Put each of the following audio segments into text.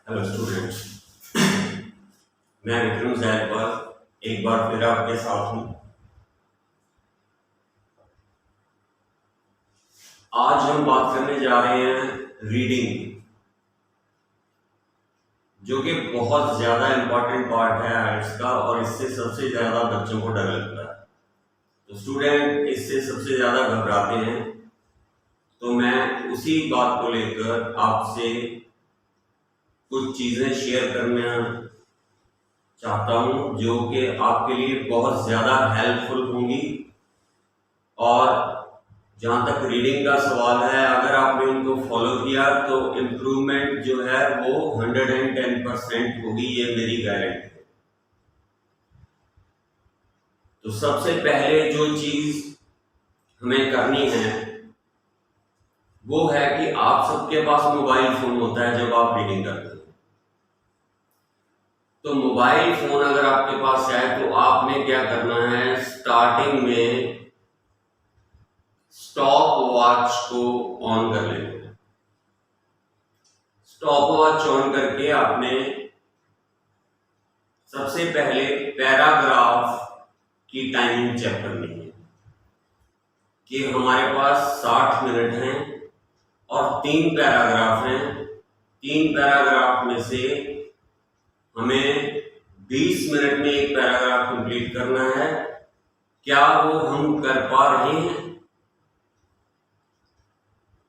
Hello students. मैं विक्रम जैसवाल एक बार फिर आपके साथ हूँ। आज हम बात करने जा रहे हैं रीडिंग, जो कि बहुत ज़्यादा इम्पोर्टेंट पार्ट है आर्ट्स का और इससे सबसे ज़्यादा बच्चों को डर लगता है। तो स्टूडेंट इससे सबसे ज़्यादा घबराते हैं। तो मैं उसी बात को लेकर आपसे कुछ चीज़ें शेयर करना चाहता हूँ जो कि आपके लिए बहुत ज़्यादा हेल्पफुल होंगी। और जहाँ तक रीडिंग का सवाल है, अगर आपने उनको फॉलो किया तो इम्प्रूवमेंट जो है वो 110% होगी, ये मेरी गारंटी है। तो सबसे पहले जो चीज़ हमें करनी है वो है कि आप सबके पास मोबाइल फ़ोन होता है जब आप रीडिंग करते हैं। तो मोबाइल फ़ोन अगर आपके पास है तो आपने क्या करना है, स्टार्टिंग में स्टॉप वॉच को ऑन कर लेना है। स्टॉप वॉच ऑन करके आपने सबसे पहले पैराग्राफ की टाइमिंग चेक करनी है कि हमारे पास 60 मिनट हैं और 3 पैराग्राफ हैं। 3 पैराग्राफ में से हमें 20 मिनट में एक पैराग्राफ कंप्लीट करना है। क्या वो हम कर पा रहे हैं?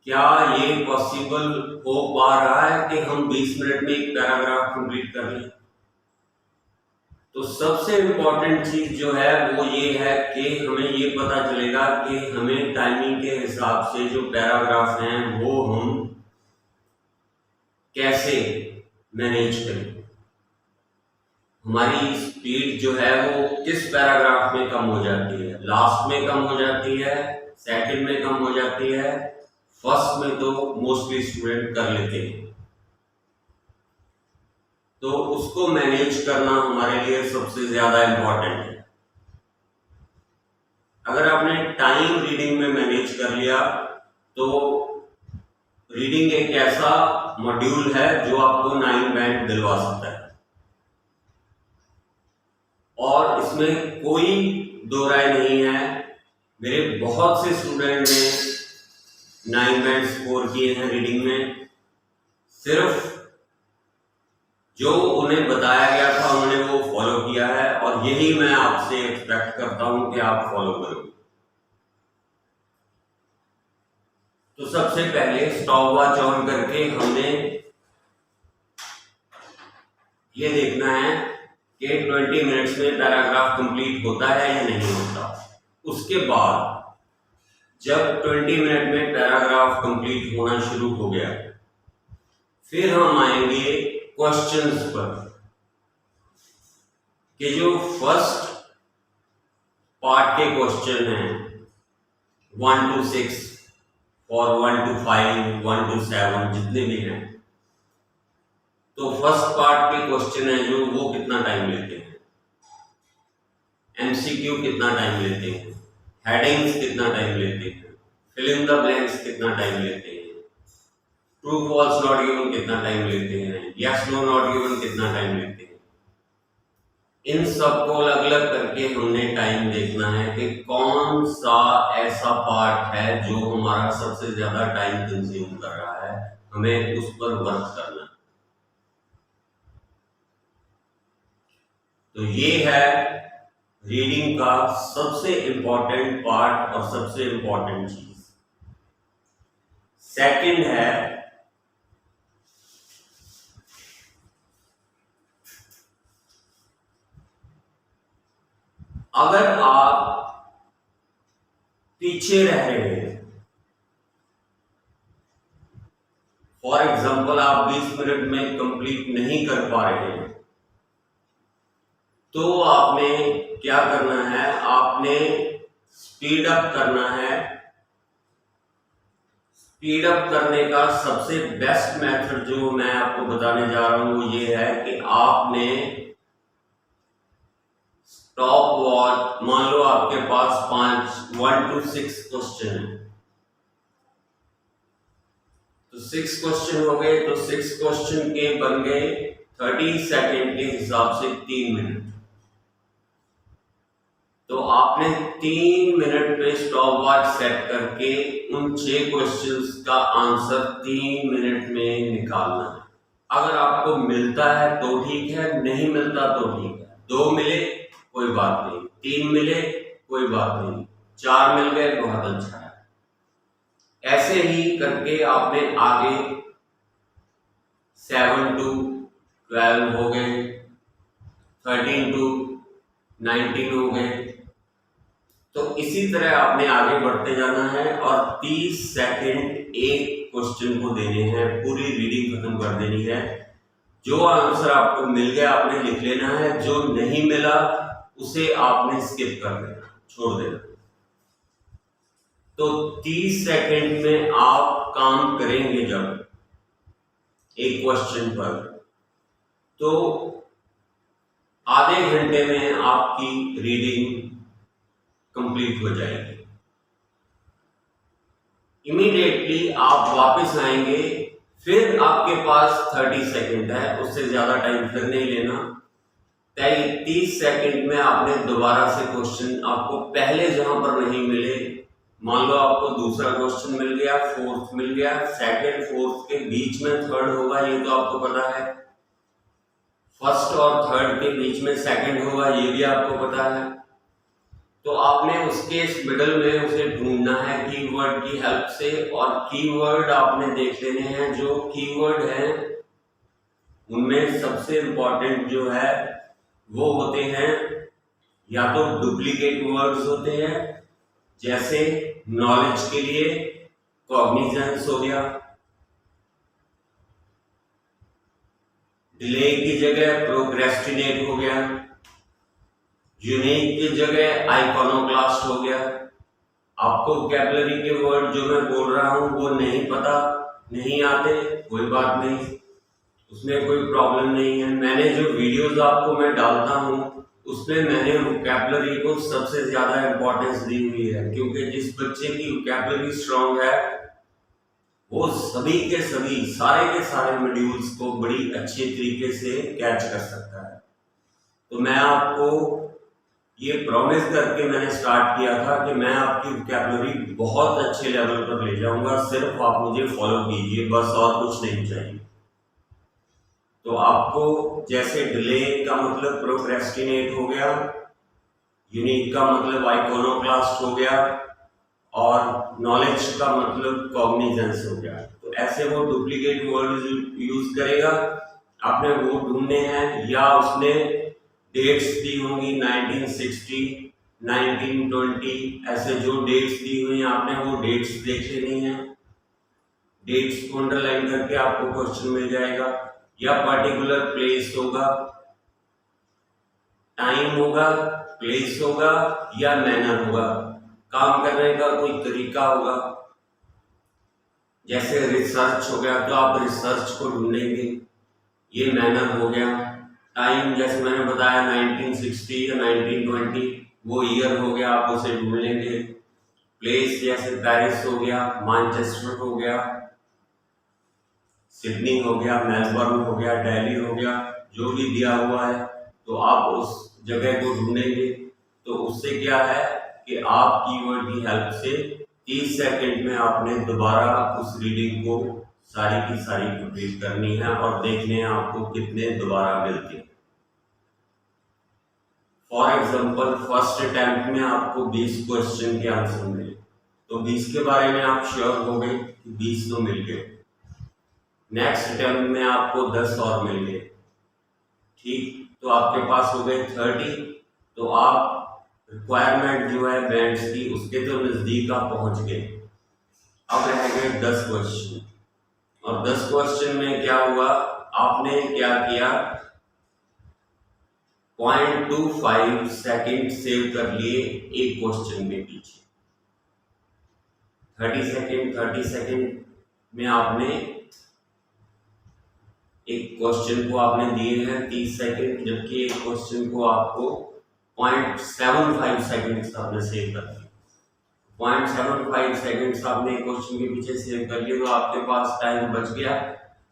क्या ये पॉसिबल हो पा रहा है कि हम 20 मिनट में एक पैराग्राफ कंप्लीट कर लें? तो सबसे इम्पोर्टेंट चीज जो है वो ये है कि हमें ये पता चलेगा कि हमें टाइमिंग के हिसाब से जो पैराग्राफ हैं वो हम कैसे मैनेज करें। हमारी स्पीड जो है वो किस पैराग्राफ में कम हो जाती है? लास्ट में कम हो जाती है, सेकंड में कम हो जाती है, फर्स्ट में तो मोस्टली स्टूडेंट कर लेते हैं। तो उसको मैनेज करना हमारे लिए सबसे ज्यादा इम्पोर्टेंट है। अगर आपने टाइम रीडिंग में मैनेज कर लिया तो रीडिंग एक ऐसा मॉड्यूल है जो आपको 9 बैंड दिलवा सकता है और इसमें कोई दो राय नहीं है। मेरे बहुत से स्टूडेंट ने 9 बैंड स्कोर किए हैं रीडिंग में। सिर्फ जो उन्हें बताया गया था उन्होंने वो फॉलो किया है और यही मैं आपसे एक्सपेक्ट करता हूं कि आप फॉलो करोगे। तो सबसे पहले स्टॉप वॉच ऑन करके हमने ये देखना है कि 20 मिनट्स में पैराग्राफ कंप्लीट होता है या नहीं होता। उसके बाद जब 20 मिनट में पैराग्राफ कंप्लीट होना शुरू हो गया, फिर हम आएंगे क्वेश्चंस पर कि जो फर्स्ट पार्ट के क्वेश्चन हैं 1 to 6 और 1 to 5, 1 to 7 जितने भी हैं, तो फर्स्ट पार्ट के क्वेश्चन है जो वो कितना टाइम लेते हैं, एमसीक्यू कितना टाइम लेते हैं, हेडिंग्स कितना टाइम लेते हैं, फिल इन द ब्लैंक्स कितना टाइम लेते हैं, ट्रू फॉल्स नॉट गिवन कितना टाइम लेते हैं, यस नो नॉट गिवन कितना टाइम लेते हैं। इन सबको अलग अलग करके हमने टाइम देखना है कि कौन सा ऐसा पार्ट है जो हमारा सबसे ज्यादा टाइम कंज्यूम कर रहा है, हमें उस पर वर्क करना है। तो ये है रीडिंग का सबसे इंपॉर्टेंट पार्ट और सबसे इंपॉर्टेंट चीज। सेकंड है अगर आप पीछे रह रहे हैं, फॉर एग्जाम्पल आप 20 मिनट में कंप्लीट नहीं कर पा रहे हैं, तो आपने क्या करना है, आपने स्पीड अप करना है। स्पीड अप करने का सबसे बेस्ट मेथड जो मैं आपको बताने जा रहा हूं वो ये है कि आपने स्टॉप वॉच, मान लो आपके पास 1 to 6 क्वेश्चन है, तो 6 क्वेश्चन हो गए, तो 6 क्वेश्चन के बन गए 30 सेकेंड के हिसाब से 3 मिनट। तो आपने 3 मिनट पे स्टॉप वॉच सेट करके उन 6 क्वेश्चंस का आंसर 3 मिनट में निकालना है। अगर आपको मिलता है तो ठीक है, नहीं मिलता तो ठीक है। 2 मिले कोई बात नहीं, 3 मिले कोई बात नहीं, 4 मिल गए बहुत अच्छा है। ऐसे ही करके आपने आगे 7 to 12 हो गए, 13 to 19 हो गए। तो इसी तरह आपने आगे बढ़ते जाना है और 30 सेकंड एक क्वेश्चन को देने हैं, पूरी रीडिंग खत्म कर देनी है। जो आंसर आपको मिल गया आपने लिख लेना है, जो नहीं मिला उसे आपने स्किप कर देना, छोड़ देना। तो 30 सेकंड में आप काम करेंगे जब एक क्वेश्चन पर, तो आधे घंटे में आपकी रीडिंग कंप्लीट हो जाएगी। इमीडिएटली आप वापस आएंगे, फिर आपके पास 30 सेकंड है, उससे ज्यादा टाइम फिर नहीं लेना। 30 सेकंड में आपने दोबारा से क्वेश्चन, आपको पहले जहां पर नहीं मिले, मान लो आपको दूसरा क्वेश्चन मिल गया, फोर्थ मिल गया, सेकंड फोर्थ के बीच में थर्ड होगा, ये तो आपको पता है। फर्स्ट और थर्ड के बीच में सेकंड होगा, ये भी आपको पता है। तो आपने उसके मिडल में उसे ढूंढना है कीवर्ड की हेल्प से, और कीवर्ड आपने देख लेने हैं। जो कीवर्ड हैं उनमें सबसे इंपॉर्टेंट जो है वो होते हैं या तो डुप्लीकेट वर्ड्स होते हैं, जैसे नॉलेज के लिए कॉग्निजेंस हो गया, डिले की जगह प्रोक्रेस्टिनेट हो गया, यूनिक की जगह आइकोनोक्लास्ट हो गया। आपको वोकैबुलरी के वर्ड जो मैं बोल रहा हूं वो नहीं पता, नहीं आते, कोई बात नहीं, उसमें कोई प्रॉब्लम नहीं है। मैंने जो वीडियोस आपको मैं डालता हूं उसमें मैंने वोकैबुलरी को सबसे ज्यादा इंपॉर्टेंस दी हुई है, क्योंकि जिस बच्चे की वोकैबुलरी स्ट्रांग है वो सभी के सभी, सारे के सारे मॉड्यूल्स को बड़ी अच्छे तरीके से कैच कर सकता है। तो मैं आपको ये प्रॉमिस करके मैंने स्टार्ट किया था कि मैं आपकी वोकैबुलरी बहुत अच्छे लेवल पर ले जाऊंगा, सिर्फ आप मुझे फॉलो कीजिए, बस और कुछ नहीं चाहिए। तो आपको जैसे डिले का मतलब प्रोक्रेस्टिनेट हो गया, यूनिक का मतलब आइकोनोक्लास्ट हो गया, और नॉलेज का मतलब कॉग्निजेंस हो गया। तो ऐसे वो डुप्लीकेट वर्ड यूज करेगा, आपने वो ढूंढने हैं, या उसने डेट्स दी होंगी 1960, 1920, ऐसे जो डेट्स दी हुई हैं आपने वो डेट्स देख लेनी है। डेट्स को अंडरलाइन करके आपको क्वेश्चन मिल जाएगा, या पर्टिकुलर प्लेस होगा, टाइम होगा, प्लेस होगा, या मैनर होगा, काम करने का कोई तरीका होगा। जैसे रिसर्च हो गया तो आप रिसर्च को ढूंढेंगे, ये मैनर हो गया। टाइम जैसे मैंने बताया 1960 या 1920, वो ईयर हो गया, आप उसे ढूंढ लेंगे। प्लेस जैसे पेरिस हो गया, मैनचेस्टर हो गया, सिडनी हो गया, मेलबर्न हो गया, दिल्ली हो गया, जो भी दिया हुआ है तो आप उस जगह को ढूंढेंगे। तो उससे क्या है कि आप कीवर्ड की हेल्प से 30 सेकंड में आपने दोबारा उस रीडिंग को सारी की सारी कंप्लीट करनी है, और देखने हैं आपको कितने दोबारा मिलते हैं। फॉर एग्जाम्पल फर्स्ट अटेम्प्ट में आपको 20 क्वेश्चन के आंसर मिले, तो 20 के बारे में आप श्योर हो गए कि 20 तो मिल गए। नेक्स्ट अटेम्प्ट में आपको 10 और मिल गए, ठीक, तो आपके पास हो गए 30। तो आप रिक्वायरमेंट जो है बैंड्स की उसके तो नजदीक आप पहुंच गए। अब रह गए 10 क्वेश्चन, और 10 क्वेश्चन में क्या हुआ, आपने क्या किया, 0.25 सेकेंड सेव कर लिए एक क्वेश्चन के पीछे। 30 सेकेंड में आपने एक क्वेश्चन को आपने दिए हैं 30 सेकेंड, जबकि एक क्वेश्चन को आपको 0.75 सेकेंड आपने सेव कर दिया। 0.75 सेकेंड्स आपने क्वेश्चन के पीछे सेव कर लिए, तो आपके पास टाइम बच गया।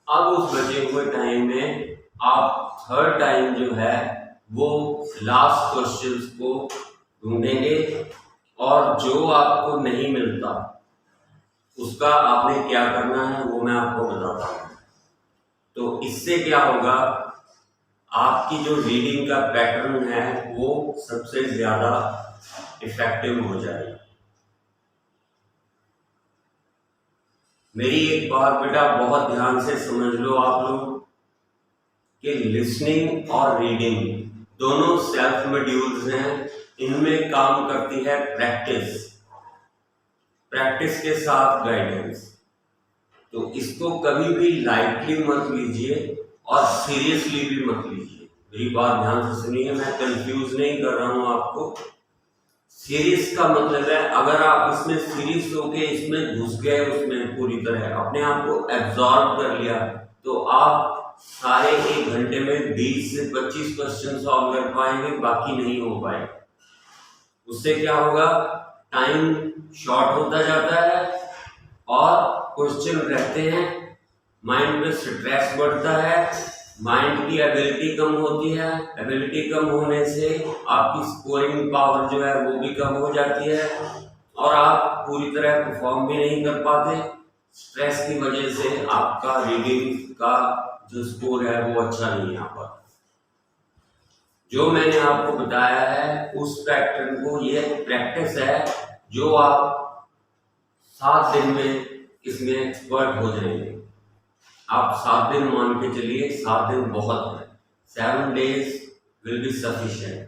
अब उस बचे हुए टाइम में आप थर्ड टाइम जो है वो लास्ट क्वेश्चंस को ढूंढेंगे, और जो आपको नहीं मिलता उसका आपने क्या करना है वो मैं आपको बताता हूँ। तो इससे क्या होगा, आपकी जो रीडिंग का पैटर्न है वो सबसे ज्यादा इफेक्टिव हो जाएगी। मेरी एक बात बेटा बहुत ध्यान से समझ लो आप लोग, कि लिसनिंग और रीडिंग दोनों सेल्फ मॉड्यूल्स हैं। इनमें काम करती है प्रैक्टिस, प्रैक्टिस के साथ गाइडेंस। तो इसको कभी भी लाइटली मत लीजिए और सीरियसली भी मत लीजिए। मेरी बात ध्यान से सुनिए, मैं कंफ्यूज नहीं कर रहा हूं आपको। सीरियस का मतलब है अगर आप इसमें सीरियस होके इसमें घुस गए, उसमें पूरी तरह अपने आप को एब्जॉर्ब कर लिया, तो आप सारे 1 घंटे में 20 से 25 क्वेश्चन सॉल्व कर पाएंगे, बाकी नहीं हो पाए। उससे क्या होगा, टाइम शॉर्ट होता जाता है और क्वेश्चन रहते हैं, माइंड पे स्ट्रेस बढ़ता है, माइंड की एबिलिटी कम होती है। एबिलिटी कम होने से आपकी स्कोरिंग पावर जो है वो भी कम हो जाती है और आप पूरी तरह परफॉर्म भी नहीं कर पाते। स्ट्रेस की वजह से आपका रीडिंग का जो स्कोर है वो अच्छा नहीं आ पाता। जो मैंने आपको बताया है उस पैटर्न को, ये प्रैक्टिस है जो आप 7 दिन में इसमें एक्सपर्ट हो जाएंगे। आप 7 दिन मान के चलिए, 7 दिन बहुत है, 7 days विल बी सफिशिएंट।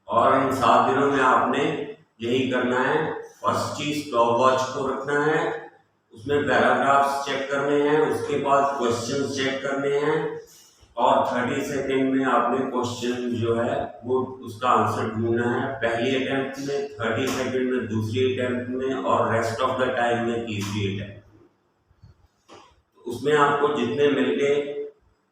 और इन 7 दिनों में आपने यही करना है। फर्स्ट चीज स्टॉप वॉच को रखना है, उसमें पैराग्राफ्स चेक करने हैं, उसके बाद क्वेश्चन चेक करने हैं, और 30 सेकेंड में आपने क्वेश्चन जो है वो उसका आंसर ढूंढना है। पहली अटेम्प्ट में, 30 सेकेंड में दूसरी अटेम्प्ट में, और रेस्ट ऑफ द टाइम में तीसरी अटेम्प्ट। उसमें आपको जितने मिल गए,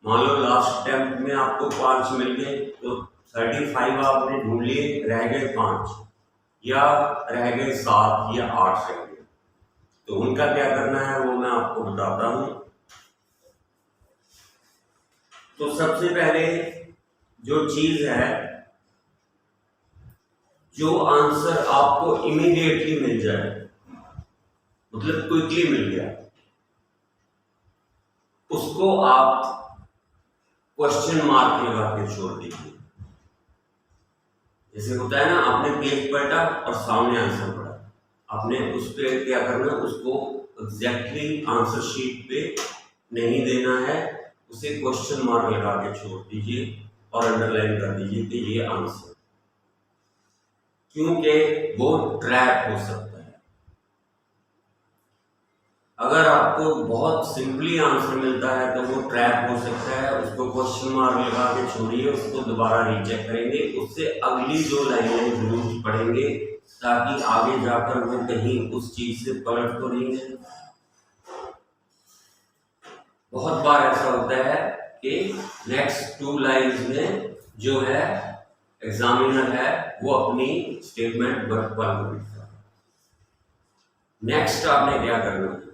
मान लो लास्ट अटेम्प्ट में आपको 5 मिल गए, तो 35 आपने ढूंढ लिए, रह गए 5 या रह गए 7 या 8 रह गए। तो उनका क्या करना है वो मैं आपको बताता हूं। तो सबसे पहले जो चीज है, जो आंसर आपको इमीडिएटली मिल जाए, मतलब क्विकली मिल गया, उसको आप क्वेश्चन मार्क लगा के छोड़ दीजिए। जैसे होता है ना, आपने पेज पलटा और सामने आंसर पड़ा, आपने उस पर क्या करना, उसको एग्जैक्टली आंसर शीट पे नहीं देना है, उसे क्वेश्चन मार्क लगा के छोड़ दीजिए और अंडरलाइन कर दीजिए कि ये आंसर, क्योंकि वो ट्रैप हो सकता है। अगर आपको बहुत सिंपली आंसर मिलता है तो वो ट्रैप हो सकता है, उसको क्वेश्चन मार्क लगा के छोड़िए, उसको दोबारा रीचेक करेंगे, उससे अगली जो लाइनें जरूर पढ़ेंगे ताकि आगे जाकर वो कहीं उस चीज से पलट तो नहीं गए। बहुत बार ऐसा होता है कि नेक्स्ट 2 लाइन्स में जो है एग्जामिनर है वो अपनी स्टेटमेंट बर्बाद कर देता है। नेक्स्ट आपने क्या करना है,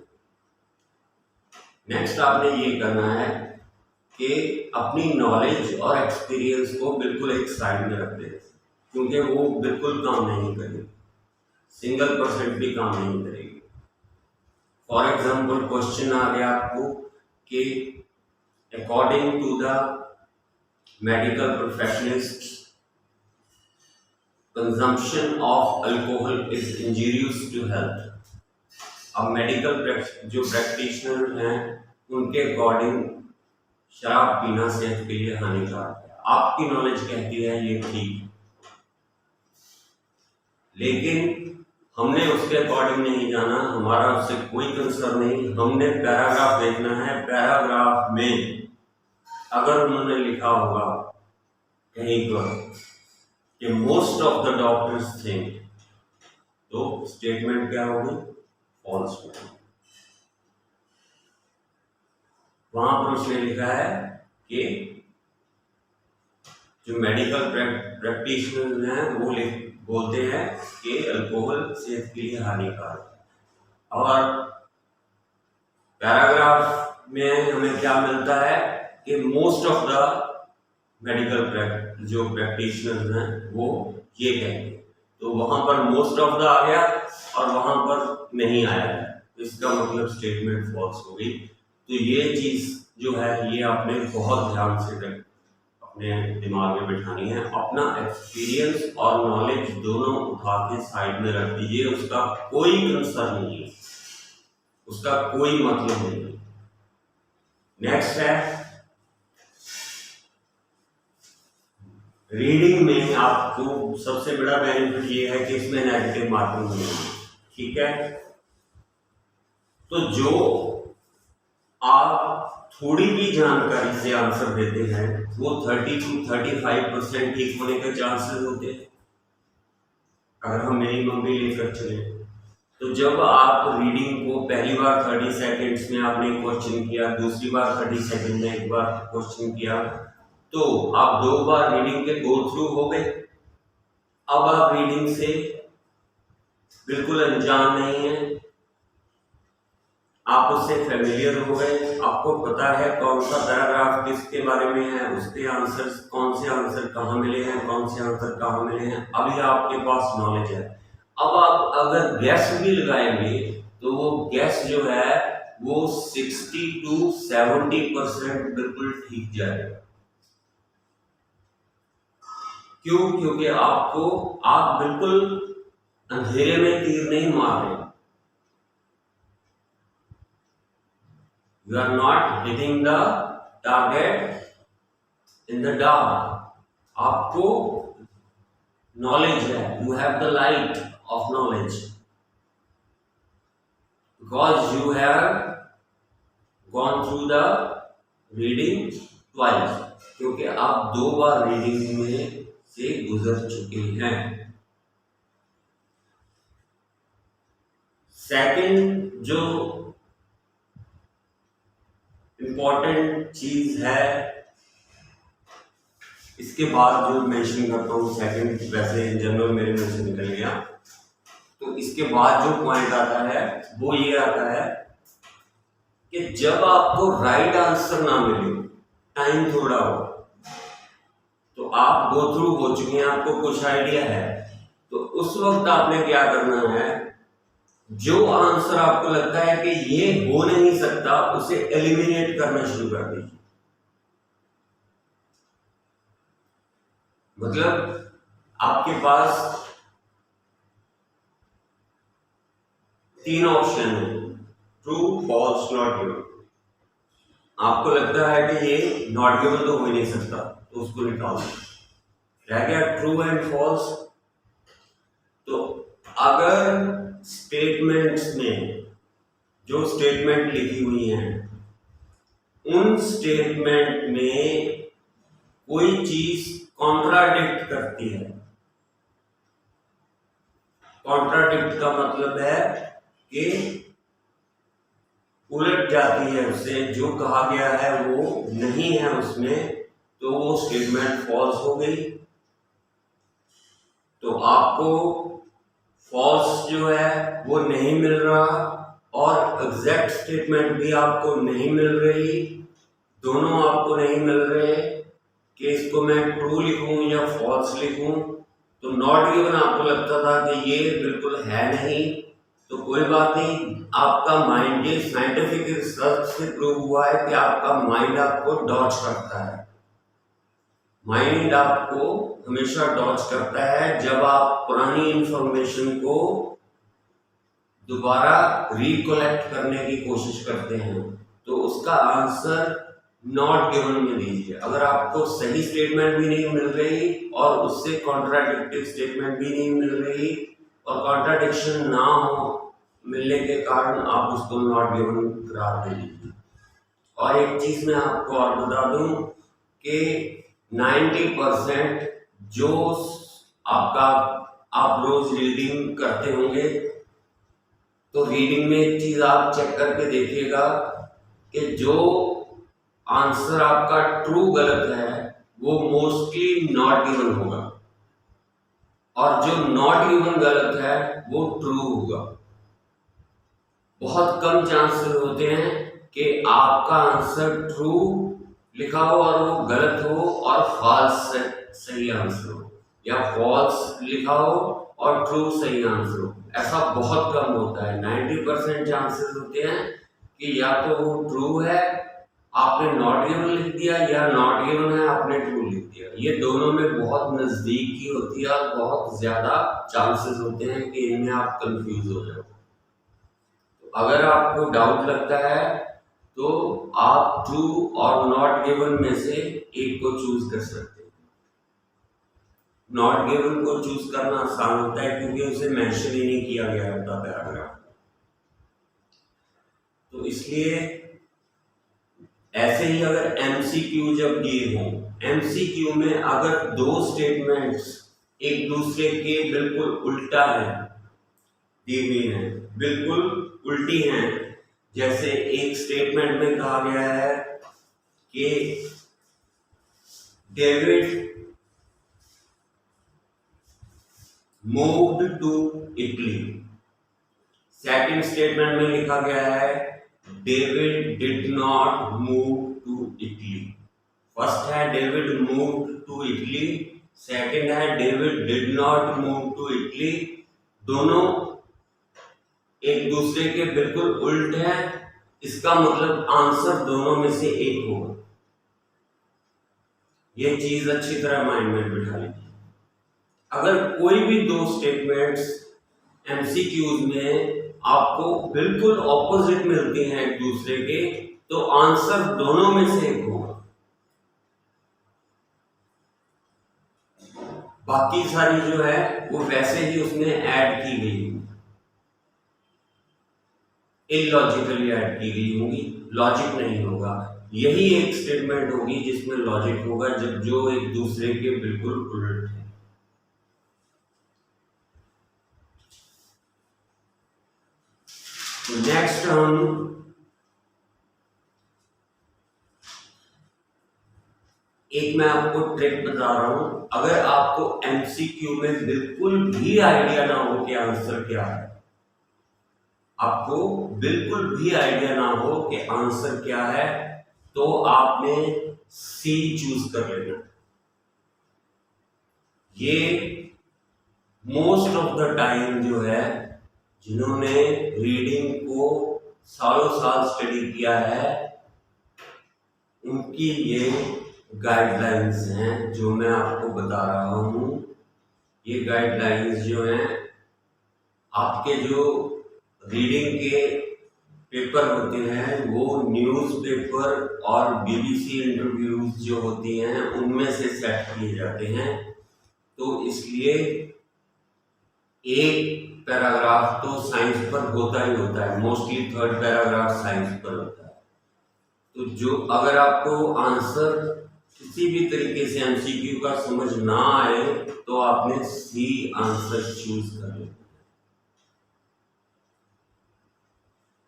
नेक्स्ट आपने ये करना है कि अपनी नॉलेज और एक्सपीरियंस को बिल्कुल एक साइड में रख दें, क्योंकि वो बिल्कुल काम नहीं करेगी, %1 भी काम नहीं करेगी। फॉर एग्जाम्पल क्वेश्चन आ गया आपको कि according to the medical professionalist consumption of alcohol is injurious to health. अब मेडिकल जो प्रैक्टिशनर हैं उनके अकॉर्डिंग शराब पीना सेहत के लिए हानिकारक है। आपकी नॉलेज कहती है ये ठीक, लेकिन हमने उसके अकॉर्डिंग नहीं जाना, हमारा उससे कोई कंसर्न नहीं। हमने पैराग्राफ देखना है, पैराग्राफ में अगर उन्होंने लिखा होगा कहीं पर कि most of the doctors think, तो स्टेटमेंट क्या होगी, फॉल्स होगी। वहां पर उसने लिखा है कि जो मेडिकल प्रैक्टिशनर हैं वो बोलते हैं कि अल्कोहल सेहत के लिए हानिकारक है। और पैराग्राफ में हमें क्या मिलता है कि मोस्ट ऑफ द मेडिकल जो प्रैक्टिशनर्स हैं वो ये कहते हैं, तो वहां पर मोस्ट ऑफ द आ गया और वहां पर नहीं आया है, तो इसका मतलब स्टेटमेंट फॉल्स हो गई। तो ये चीज जो है ये आपने बहुत ध्यान से अपने दिमाग में बिठानी है। अपना एक्सपीरियंस और नॉलेज दोनों उठा के साइड में रख दीजिए, उसका कोई कंसर्न नहीं है, उसका कोई मतलब नहीं है। नेक्स्ट है रीडिंग में आपको सबसे बड़ा बेनिफिट ये है कि इसमें नेगेटिव मार्किंग नहीं है, ठीक है। तो जो आप थोड़ी भी जानकारी से आंसर देते हैं वो 30 to 35% ठीक होने के चांसेस होते हैं, अगर हम मिनिमम भी लेकर चले। तो जब आप रीडिंग को पहली बार 30 सेकेंड्स में आपने क्वेश्चन किया, दूसरी बार 30 सेकेंड में एक बार क्वेश्चन किया, तो आप 2 बार रीडिंग के गो थ्रू हो गए। अब आप रीडिंग से बिल्कुल अनजान नहीं है, आप उससे फेमिलियर हो गए, आपको पता है कौन सा पैराग्राफ किसके बारे में है, उसके आंसर कौन से आंसर कहाँ मिले हैं, कौन से आंसर कहाँ मिले हैं, अभी आपके पास नॉलेज है। अब आप अगर गैस भी लगाएंगे तो वो गैस जो है वो 60 to 70% बिल्कुल ठीक जाएगा। क्यों? क्योंकि आप बिल्कुल अंधेरे में तीर नहीं मार रहे, you are not hitting the target in the dark। आपको नॉलेज है, you have the light of knowledge because you have gone through the reading twice, क्योंकि आप 2 बार रीडिंग में से गुजर चुके हैं। सेकंड जो इंपॉर्टेंट चीज है, इसके बाद जो मेंशन करता हूँ सेकंड, वैसे इन जनरल मेरे में से निकल गया, तो इसके बाद जो पॉइंट आता है वो ये आता है कि जब आपको राइट आंसर ना मिले, टाइम थोड़ा हो, तो आप गो थ्रू हो चुके हैं, आपको कुछ आइडिया है, तो उस वक्त आपने क्या करना है, जो आंसर आपको लगता है कि ये हो नहीं सकता उसे एलिमिनेट करना शुरू कर दीजिए। मतलब आपके पास 3 ऑप्शन है, ट्रू, फॉल्स, नॉट गिवन। आपको लगता है कि ये नॉट गिवन तो हो ही नहीं सकता, तो उसको निकाल दो, रह गया ट्रू एंड फॉल्स। तो अगर स्टेटमेंट्स में जो स्टेटमेंट लिखी हुई हैं, उन स्टेटमेंट में कोई चीज कॉन्ट्राडिक्ट करती है, कॉन्ट्राडिक्ट का मतलब है कि उलट जाती है, उससे जो कहा गया है वो नहीं है उसमें, तो वो स्टेटमेंट फॉल्स हो गई। तो आपको फॉल्स जो है वो नहीं मिल रहा और एग्जैक्ट स्टेटमेंट भी आपको नहीं मिल रही, दोनों आपको नहीं मिल रहे कि इसको मैं ट्रू लिखूं या फॉल्स लिखूं। तो नॉट गिवन आपको लगता था कि ये बिल्कुल है नहीं, तो कोई बात नहीं, आपका माइंड, ये साइंटिफिक रिसर्च से प्रूव हुआ है कि आपका माइंड आपको डॉज करता है। माइंड आपको हमेशा डॉज करता है जब आप पुरानी इंफॉर्मेशन को दोबारा रिकलेक्ट करने की कोशिश करते हैं, तो उसका आंसर नॉट गिवन में दीजिए। अगर आपको सही स्टेटमेंट भी नहीं मिल रही और उससे कॉन्ट्राडिक्टिव स्टेटमेंट भी नहीं मिल रही और कॉन्ट्राडिक्शन ना हो मिलने के कारण आप उसको नॉट गिवन करार दे दीजिए। और एक चीज मैं आपको और बता दूं कि 90% जो आप रोज रीडिंग करते होंगे, तो रीडिंग में एक चीज आप चेक करके देखिएगा कि जो आंसर आपका ट्रू गलत है वो मोस्टली नॉट गिवन होगा। और जो नॉट गिवन गलत है वो ट्रू होगा। बहुत कम चांसेस होते हैं कि आपका आंसर ट्रू लिखा हो और वो गलत हो और फॉल्स सही आंसर हो, या फॉल्स लिखा हो और ट्रू सही आंसर हो। ऐसा बहुत कम होता है। 90% चांसेस होते हैं कि या तो वो ट्रू है, आपने नॉट गिवन लिख दिया, या नॉट गिवन है, आपने ट्रू लिख दिया। ये दोनों में बहुत नजदीक की होती है और बहुत ज्यादा चांसेस होते हैं कि इनमें आप कंफ्यूज हो जाओ। तो अगर आपको डाउट लगता है तो आप ट्रू और नॉट गिवन में से एक को चूज कर सकते हैं। नॉट गिवन को चूज करना आसान होता है क्योंकि उसे मेंशन ही नहीं किया गया होता पैराग्राफ। तो इसलिए ऐसे ही अगर एमसीक्यू जब दिए हों, एमसीक्यू में अगर दो स्टेटमेंट्स एक दूसरे के बिल्कुल उल्टा है, दी हुई हैं, बिल्कुल उल्टी हैं। जैसे एक स्टेटमेंट में कहा गया है कि David moved to Italy. Second statement में लिखा गया है David did not move to Italy. First है David moved to Italy, second है David did not move to Italy. दोनों एक दूसरे के बिल्कुल उल्ट है, इसका मतलब आंसर दोनों में से एक होगा। यह चीज अच्छी तरह माइंड में बिठा लीजिए। अगर कोई भी दो स्टेटमेंट्स एमसीक्यूज में आपको बिल्कुल ऑपोजिट मिलते हैं एक दूसरे के, तो आंसर दोनों में से एक होगा। बाकी सारी जो है वो वैसे ही उसमें ऐड की गई होगी, इलॉजिकली ऐड की गई होगी, लॉजिक नहीं होगा। यही एक स्टेटमेंट होगी जिसमें लॉजिक होगा, जब जो एक दूसरे के बिल्कुल उल्ट है। तो नेक्स्ट हम एक मैं आपको ट्रिक बता रहा हूं। अगर आपको एमसीक्यू में बिल्कुल भी आइडिया ना हो कि आंसर क्या है, आपको बिल्कुल भी आइडिया ना हो कि आंसर क्या है, तो आपने सी चूज कर लेना। ये मोस्ट ऑफ द टाइम जो है, जिन्होंने रीडिंग को सालों साल स्टडी किया है, उनकी ये गाइडलाइंस हैं जो मैं आपको बता रहा हूं। ये गाइडलाइंस जो हैं, आपके जो रीडिंग के पेपर होते हैं वो न्यूज़पेपर और बीबीसी इंटरव्यूज जो होती हैं उनमें से सेट किए जाते हैं। तो इसलिए एक पैराग्राफ तो साइंस पर होता ही होता है, मोस्टली थर्ड पैराग्राफ साइंस पर होता है। तो जो अगर आपको आंसर किसी भी तरीके से एमसीक्यू का समझ ना आए तो आपने सी आंसर चूज कर लेना।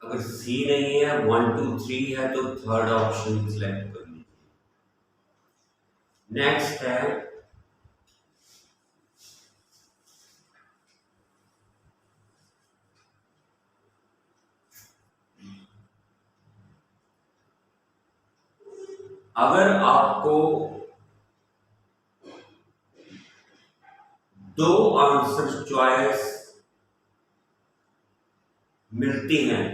अगर सी नहीं है, 1 2 3 है, तो थर्ड ऑप्शन सिलेक्ट कर लीजिए। नेक्स्ट है अगर आपको दो आंसर चॉइस मिलती हैं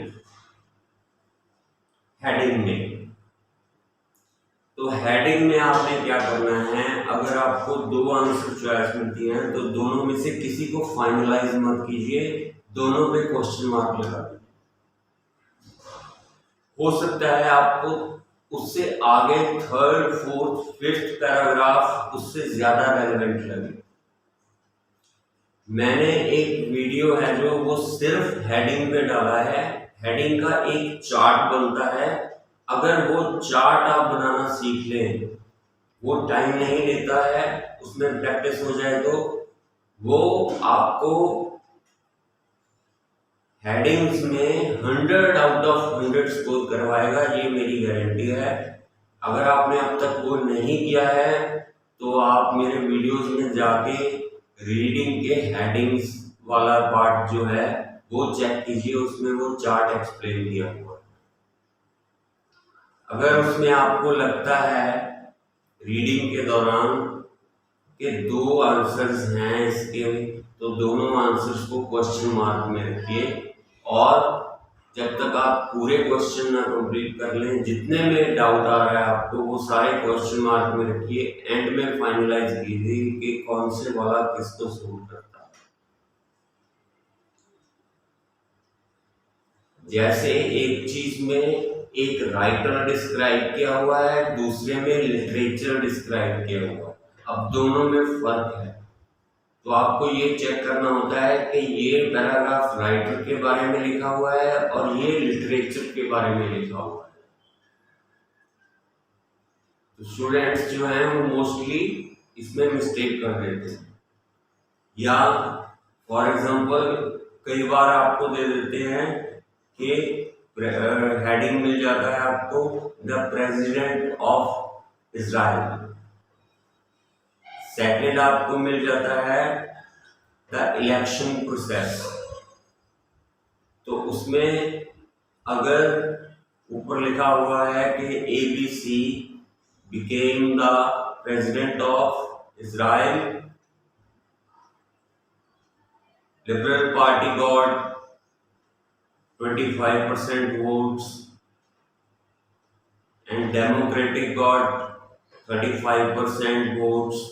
हेडिंग में, तो हेडिंग में आपने क्या करना है, अगर आपको दो आंसर चॉइस मिलती हैं तो दोनों में से किसी को फाइनलाइज मत कीजिए, दोनों पे क्वेश्चन मार्क लगा दीजिए। हो सकता है आपको उससे आगे थर्ड फोर्थ फिफ्थ पैराग्राफ उससे ज्यादा रेलेवेंट लगे। मैंने एक वीडियो है जो वो सिर्फ हेडिंग पे डाला है। हेडिंग का एक चार्ट बनता है, अगर वो चार्ट आप बनाना सीख लें, वो टाइम नहीं लेता है, उसमें प्रैक्टिस हो जाए तो वो आपको हेडिंग्स में 100 आउट ऑफ 100 स्कोर करवाएगा, ये मेरी गारंटी है। अगर आपने अब तक वो नहीं किया है तो आप मेरे वीडियोस में जाके रीडिंग के हेडिंग्स वाला पार्ट जो है वो चेक कीजिए, उसमें वो चार्ट एक्सप्लेन किया हुआ है। अगर उसमें आपको लगता है रीडिंग के दौरान के दो आंसर्स हैं इसके, तो दोनों आंसर्स को क्वेश्चन मार्क में रखिए, और जब तक आप पूरे क्वेश्चन ना कंप्लीट कर लें, जितने में डाउट आ रहा है आपको वो सारे क्वेश्चन मार्क में रखिए। एंड में फाइनलाइज कीजिए कि कौन से वाला किसको सूट करता है। जैसे एक चीज में एक राइटर डिस्क्राइब किया हुआ है, दूसरे में लिटरेचर डिस्क्राइब किया हुआ है, अब दोनों में फर्क है, तो आपको ये चेक करना होता है कि ये पैराग्राफ राइटर के बारे में लिखा हुआ है और ये लिटरेचर के बारे में लिखा हुआ है। तो स्टूडेंट्स जो हैं वो मोस्टली इसमें मिस्टेक कर देते हैं, या फॉर एग्जांपल कई बार आपको दे देते हैं कि हेडिंग मिल जाता है आपको the president of Israel, second आपको मिल जाता है द इलेक्शन प्रोसेस। तो उसमें अगर ऊपर लिखा हुआ है कि ABC became the president of Israel, Liberal Party got 25% votes and Democratic got 35% votes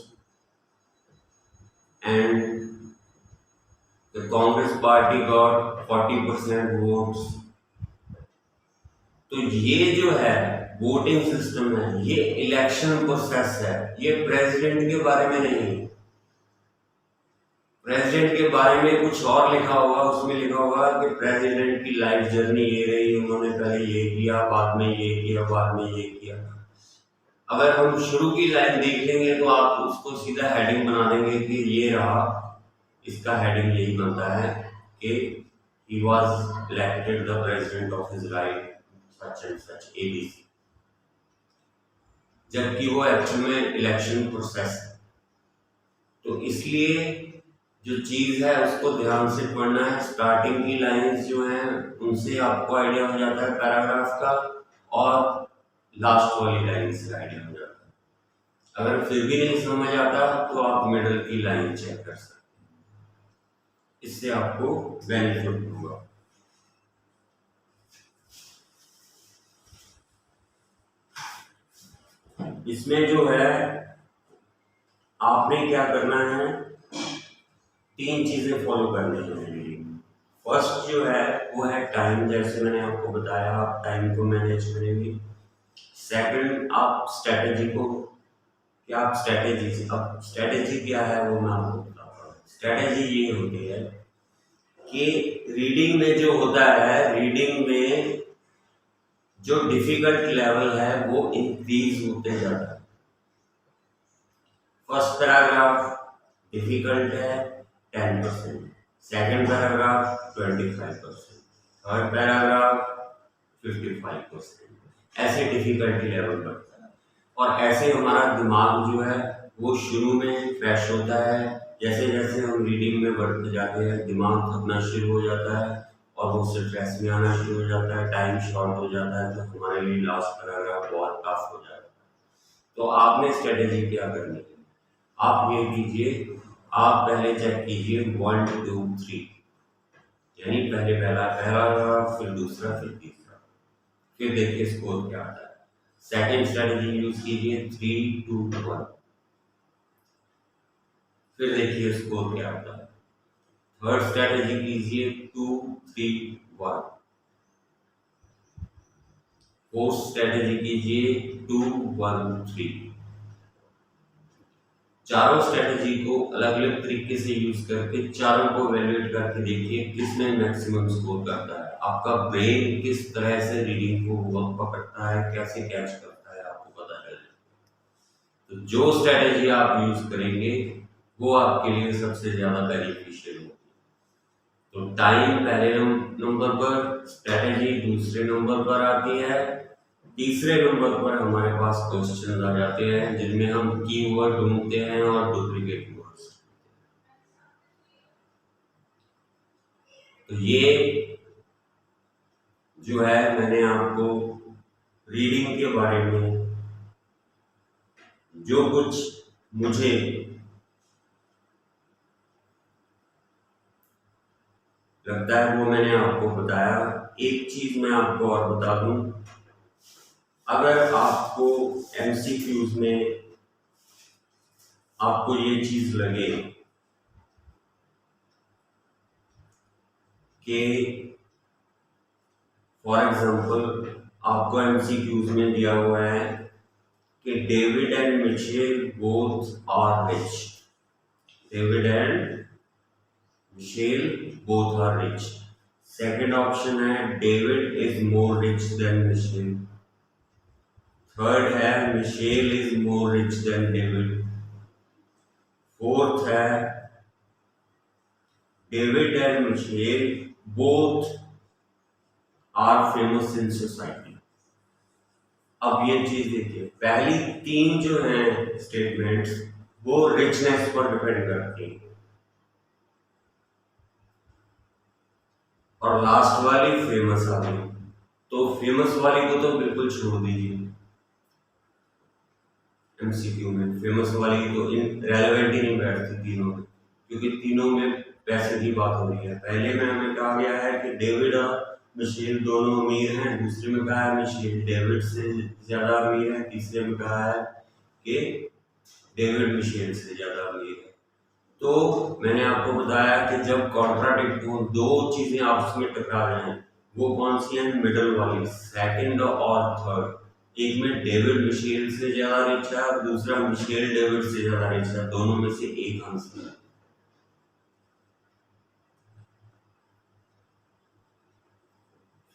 and the Congress Party got 40% votes। तो ये जो है वोटिंग सिस्टम है, ये इलेक्शन प्रोसेस है, ये प्रेसिडेंट के बारे में नहीं। प्रेसिडेंट के बारे में कुछ और लिखा होगा, उसमें लिखा होगा कि प्रेसिडेंट की लाइफ जर्नी ये रही, उन्होंने पहले ये किया, बाद में ये किया, बाद में ये किया। अगर हम शुरू की लाइन देख लेंगे तो आप उसको सीधा हेडिंग बना देंगे कि ये रहा, इसका हेडिंग यही बनता है कि he was elected the president of Israel such and such ABC, जबकि वो एक्चुअल में इलेक्शन प्रोसेस है। तो इसलिए जो चीज है उसको ध्यान से पढ़ना है। स्टार्टिंग की लाइंस जो हैं उनसे आपको आइडिया हो जाता है पैराग्राफ का, और लास्ट वाली लाइन से आइडिया हो जाता है। अगर फिर भी नहीं समझ आता तो आप मिडल की लाइन चेक कर सकते हैं, इससे आपको बेनिफिट होगा। इसमें जो है आपने क्या करना है, तीन चीजें फॉलो करनी है। फर्स्ट जो है वो है टाइम, जैसे मैंने आपको बताया आप टाइम को मैनेज करेंगे। सेकंड आप स्ट्रेटेजी को, क्या आप स्ट्रेटेजी, अब स्ट्रेटेजी क्या है वो मैं आपको बताता हूँ। स्ट्रेटेजी ये होती है कि रीडिंग में जो होता है, रीडिंग में जो डिफिकल्ट लेवल है वो इंक्रीज होते जाता है। फर्स्ट पैराग्राफ डिफिकल्ट है 10%, सेकंड पैराग्राफ 25%, थर्ड पैराग्राफ 55%, ऐसे डिफिकल्टी लेवल बढ़ता है। और ऐसे हमारा दिमाग जो है वो शुरू में फ्रेश होता है, जैसे जैसे हम रीडिंग में बढ़ते जाते हैं दिमाग थकना शुरू हो जाता है और वो स्ट्रेस में आना शुरू हो जाता है, टाइम शॉर्ट हो जाता है, तो हमारे लिए लास्ट पैराग्राफ बहुत टफ हो जाता है। तो आपने स्ट्रेटेजी क्या करनी है, आप ये कीजिए, आप पहले चेक कीजिए 1 2 3, यानी पहले पहला पैराग्राफ, फिर दूसरा, फिर तीसरा, फिर देखिए स्कोर क्या आता है। सेकंड स्ट्रेटेजी यूज कीजिए 3 2 1, फिर देखिए स्कोर क्या आता है। थर्ड स्ट्रेटेजी कीजिए 2 3 1, फोर्थ स्ट्रेटेजी कीजिए 2 1 3। चारों स्ट्रेटेजी को अलग अलग तरीके से यूज करके चारों को इवैल्यूएट करके देखिए किसमें मैक्सिमम स्कोर करता है। आपका ब्रेन किस तरह से रीडिंग को पकड़ता है, कैसे कैच करता है, आपको पता चलेगा। तो जो स्ट्रेटेजी आप यूज करेंगे वो आपके लिए सबसे ज्यादा बेनिफिशियल होगी। तो टाइम पहले नंबर पर, स्ट्रेटेजी दूसरे नंबर पर आती है, तीसरे नंबर पर हमारे पास क्वेश्चन आ जाते हैं जिनमें हम कीवर्ड ढूंढते हैं और डुप्लीकेट वर्ड्स। तो ये जो है मैंने आपको रीडिंग के बारे में जो कुछ मुझे लगता है वो मैंने आपको बताया। एक चीज मैं आपको और बता दूं, अगर आपको एमसीक्यूज में आपको ये चीज लगे कि फॉर एग्जांपल आपको एमसीक्यूज में दिया हुआ है कि David and Michelle both are rich, David and Michelle both are rich. Second option है David is more rich than Michelle. Third है Michelle is more rich than David. Fourth है David and Michelle both are famous in society. अब ये चीज देखिए, पहली तीन जो हैं स्टेटमेंट्स वो रिचनेस पर डिपेंड करती हैं और लास्ट वाली फेमस वाली, तो फेमस वाली को तो बिल्कुल छोड़ दीजिए एमसीक्यू में। फेमस वाली तो रेलेवेंट ही नहीं बैठती तीनों में, क्योंकि तीनों में पैसे की बात हो रही है। पहले में हमें कहा गया है कि डेविड और मिशेल दोनों अमीर हैं, दूसरे में कहा है मिशेल डेविड से ज्यादा अमीर है, तीसरे में कहा है कि डेविड मिशेल से ज्यादा अमीर है। तो मैंने आपको बताया कि जब कॉन्ट्राडिक्ट हो, दो चीजें आपस में टकरा रहे हैं, वो कौन सी है? मिडल वाली, सेकंड और थर्ड। एक में डेविड मिशेल से ज्यादा रिच है और दूसरा मिशेल डेविड से ज्यादा रिच है, दोनों में से एक आंसर है।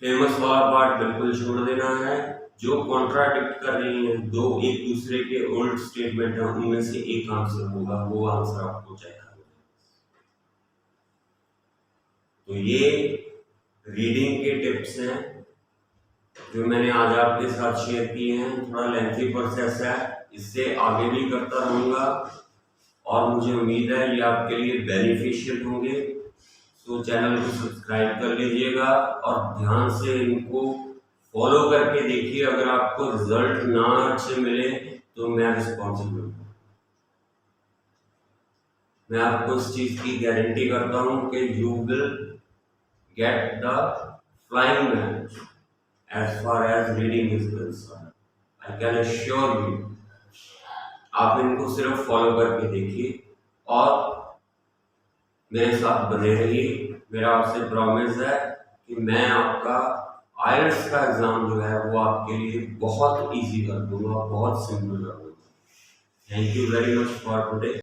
फेमस वाला पार्ट बिल्कुल छोड़ देना है। जो कॉन्ट्राडिक्ट कर रही है, दो एक दूसरे के ओल्ड स्टेटमेंट है, उनमें से एक आंसर होगा, वो आंसर आपको चाहिए। तो ये रीडिंग के टिप्स हैं जो मैंने आज आपके साथ शेयर किए हैं। थोड़ा लेंथी प्रोसेस है, इससे आगे भी करता रहूँगा और मुझे उम्मीद है ये आपके लिए बेनिफिशियल होंगे। तो चैनल को सब्सक्राइब कर लीजिएगा और ध्यान से इनको फॉलो करके देखिए। अगर आपको रिजल्ट ना अच्छे मिले तो मैं रिस्पॉन्सिबल हूँ। मैं आपको इस चीज की गारंटी करता हूँ कि you will get the flying match as far as reading is concerned. I can assure you, आप इनको सिर्फ फॉलो करके देखिए और मेरे साथ बने रहिए। मेरा आपसे प्रॉमिस है कि मैं आपका आईएलटीएस का एग्जाम जो है वो आपके लिए बहुत इजी कर दूंगा, बहुत सिंपल कर दूंगा। Thank you very much for today.